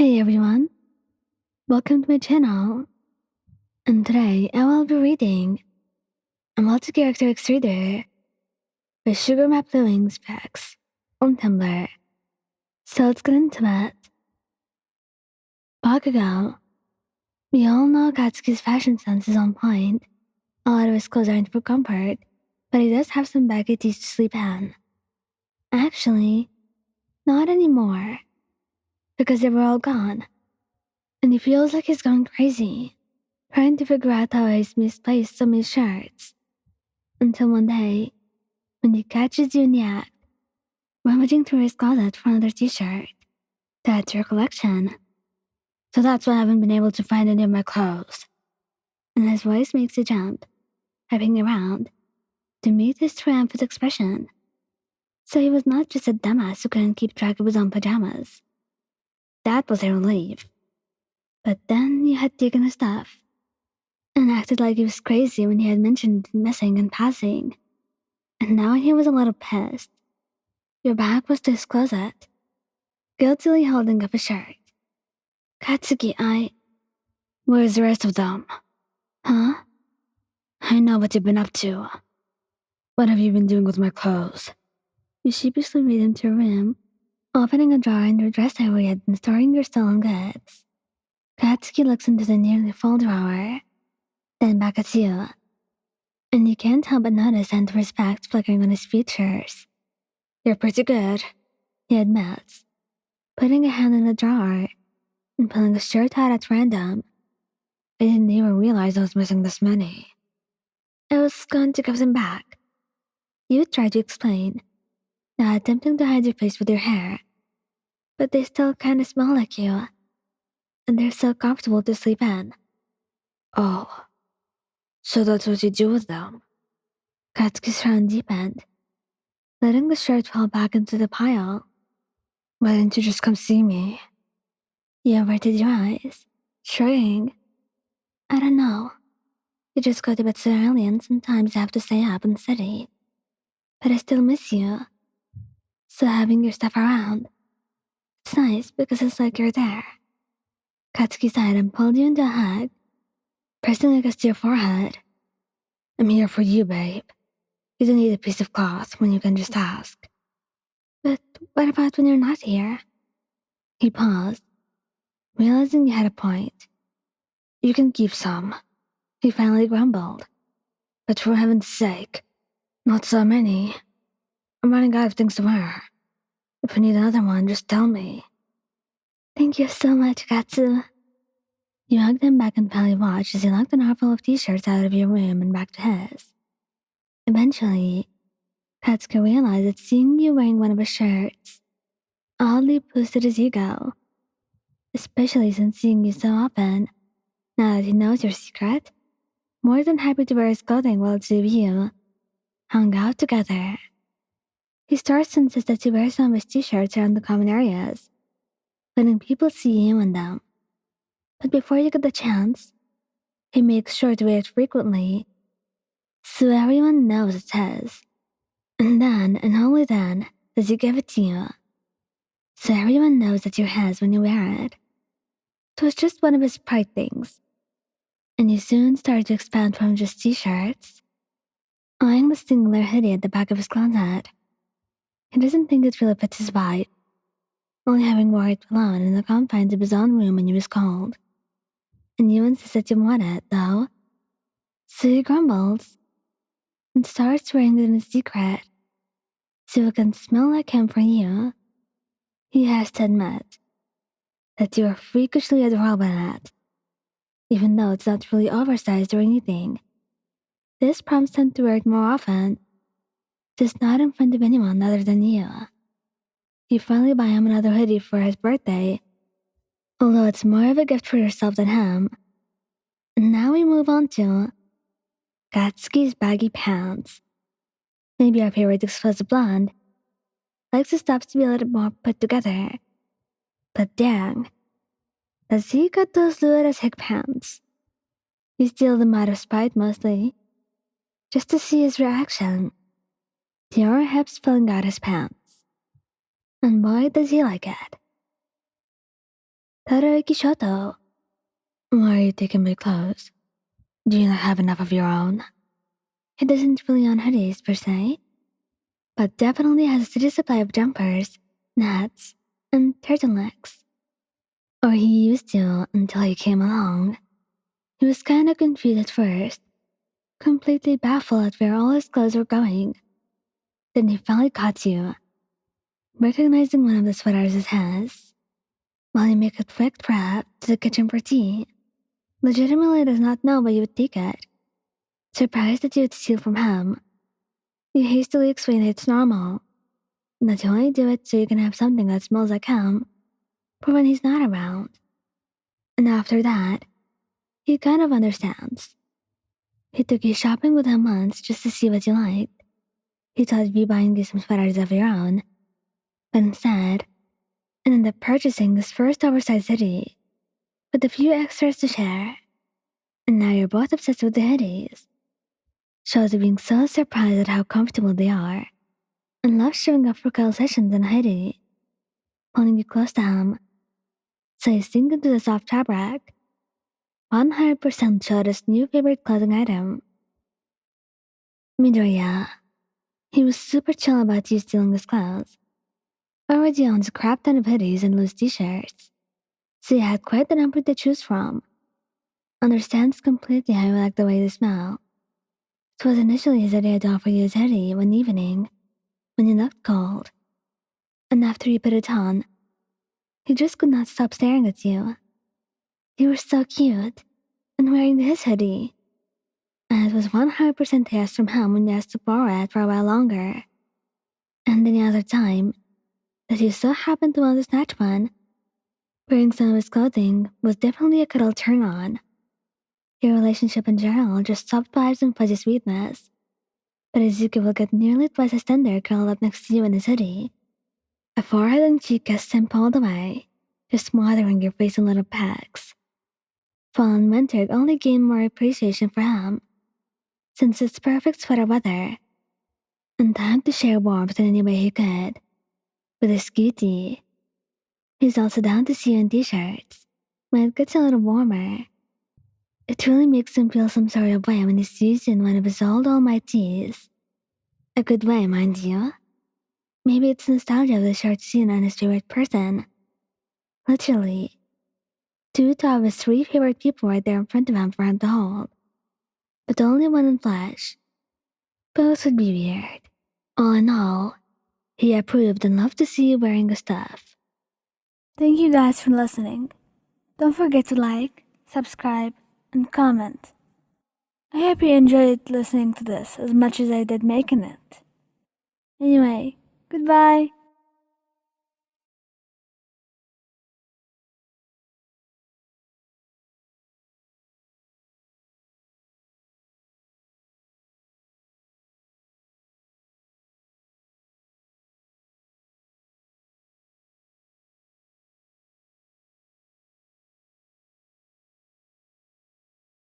Hey everyone, welcome to my channel. And today I will be reading a multi-character extruder by Sugar Map Living Specs on Tumblr. So let's get into it. Bakugou. We all know Katsuki's fashion sense is on point. A lot of his clothes aren't for comfort, but he does have some baggy tees to sleep in. Actually, not anymore, because they were all gone. And he feels like he's going crazy, trying to figure out how he's misplaced so many shirts. Until one day, when he catches you in the act, rummaging through his closet for another t-shirt. That's your collection. So that's why I haven't been able to find any of my clothes. And his voice makes a jump, hopping around, to meet his triumphant expression. So he was not just a dumbass who couldn't keep track of his own pajamas. That was a relief. But then you had taken his stuff, and acted like he was crazy when he had mentioned missing in passing. And now he was a little pissed. Your back was to his closet, guiltily holding up a shirt. Katsuki, Where's the rest of them? Huh? I know what you've been up to. What have you been doing with my clothes? You sheepishly lead him to a room, opening a drawer in your dresser where you had been storing your stolen goods. Katsuki looks into the nearly full drawer, then back at you. And you can't help but notice the hint of respect flickering on his features. You're pretty good, he admits, putting a hand in the drawer and pulling a shirt out at random. I didn't even realize I was missing this many. I was going to give them back. You tried to explain, now attempting to hide your face with your hair. But they still kinda smell like you, and they're so comfortable to sleep in. Oh, so that's what you do with them? Katsuki's frown deepened, letting the shirt fall back into the pile. Why didn't you just come see me? You averted your eyes, shrugging. I don't know. You just go to bed so early and sometimes I have to stay up and study. But I still miss you. So having your stuff around, it's nice because it's like you're there. Katsuki sighed and pulled you into a hug, pressing against your forehead. I'm here for you, babe. You don't need a piece of cloth when you can just ask. But what about when you're not here? He paused, realizing he had a point. You can keep some, he finally grumbled. But for heaven's sake, not so many. I'm running out of things to wear. If you need another one, just tell me. Thank you so much, Katsu. You hugged him back and Pally watched as he locked an armful of t-shirts out of your room and back to his. Eventually, Katsuki realized that seeing you wearing one of his shirts oddly boosted his ego, especially since seeing you so often, now that he knows your secret, more than happy to wear his clothing while the two of you hung out together. He starts to insist that you wear some of his t-shirts around the common areas, letting people see you in them. But before you get the chance, he makes sure to wear it frequently, so everyone knows it's his. And then, and only then, does he give it to you, so everyone knows that you're his when you wear it. It was just one of his pride things, and you soon started to expand from just t-shirts, eyeing the singular hoodie at the back of his closet. He doesn't think it really fits his vibe, only having worn it alone in the confines of his own room when he was cold. And you insist that you want it, though. So he grumbles and starts wearing it in secret, so it can smell like him for you. He has to admit that you are freakishly adorable in it, even though it's not really oversized or anything. This prompts him to wear it more often, just not in front of anyone other than you. You finally buy him another hoodie for his birthday, although it's more of a gift for yourself than him. And now we move on to Katsuki's baggy pants. Maybe our favorite explosive blonde likes his stuff to be a little more put together. But dang, does he got those Louis as hick pants? You steal them out of spite mostly, just to see his reaction to your hips filling out his pants. And boy, does he like it. Todoroki Shouto, why are you taking my clothes? Do you not have enough of your own? He doesn't really own hoodies per se, but definitely has a steady supply of jumpers, hats, and turtlenecks. Or he used to until he came along. He was kinda confused at first, completely baffled at where all his clothes were going. Then he finally caught you, recognizing one of the sweaters as his, while he made a quick trip to the kitchen for tea. Legitimately does not know why you would take it. Surprised that you would steal from him, you hastily explain that it's normal, and that you only do it so you can have something that smells like him for when he's not around. And after that, he kind of understands. He took you shopping with him once just to see what you liked. He thought you'd be buying you some sweaters of your own, but instead, ended up purchasing this first oversized hoodie with a few extras to share. And now you're both obsessed with the hoodies. Shows you being so surprised at how comfortable they are, and love showing up for cuddle sessions in a hoodie, pulling you close to him, so you sink into the soft fabric. 100% showed his new favorite clothing item. Midoriya. He was super chill about you stealing his clothes. Already owns a crap ton of hoodies and loose t-shirts, so he had quite the number to choose from. Understands completely how you like the way they smell. It was initially his idea to offer you his hoodie one evening when you looked cold, and after you put it on, he just could not stop staring at you. You were so cute, and wearing his hoodie, and it was 100% yes from him when you asked to borrow it for a while longer. And any other time that you so happened to want to snatch one, wearing some of his clothing was definitely a cuddle turn on. Your relationship in general just soft vibes and fuzzy sweetness, but Izuku will get nearly twice as tender curled up next to you in his hoodie. A forehead and cheek kissed him pulled away, just smothering your face in little pecks. Fall and winter only gained more appreciation for him, since it's perfect sweater weather, and time to share warmth in any way he could. With his cutie, he's also down to see you in t-shirts when it gets a little warmer. It really makes him feel some sort of way when he sees you in one of his old all-mighties. A good way, mind you. Maybe it's nostalgia of the short scene on his favorite person. Literally, two of his three favorite people right there in front of him for him to hold. But only one in flesh. Both would be weird. All in all, he approved and loved to see you wearing the stuff. Thank you guys for listening. Don't forget to like, subscribe, and comment. I hope you enjoyed listening to this as much as I did making it. Anyway, goodbye.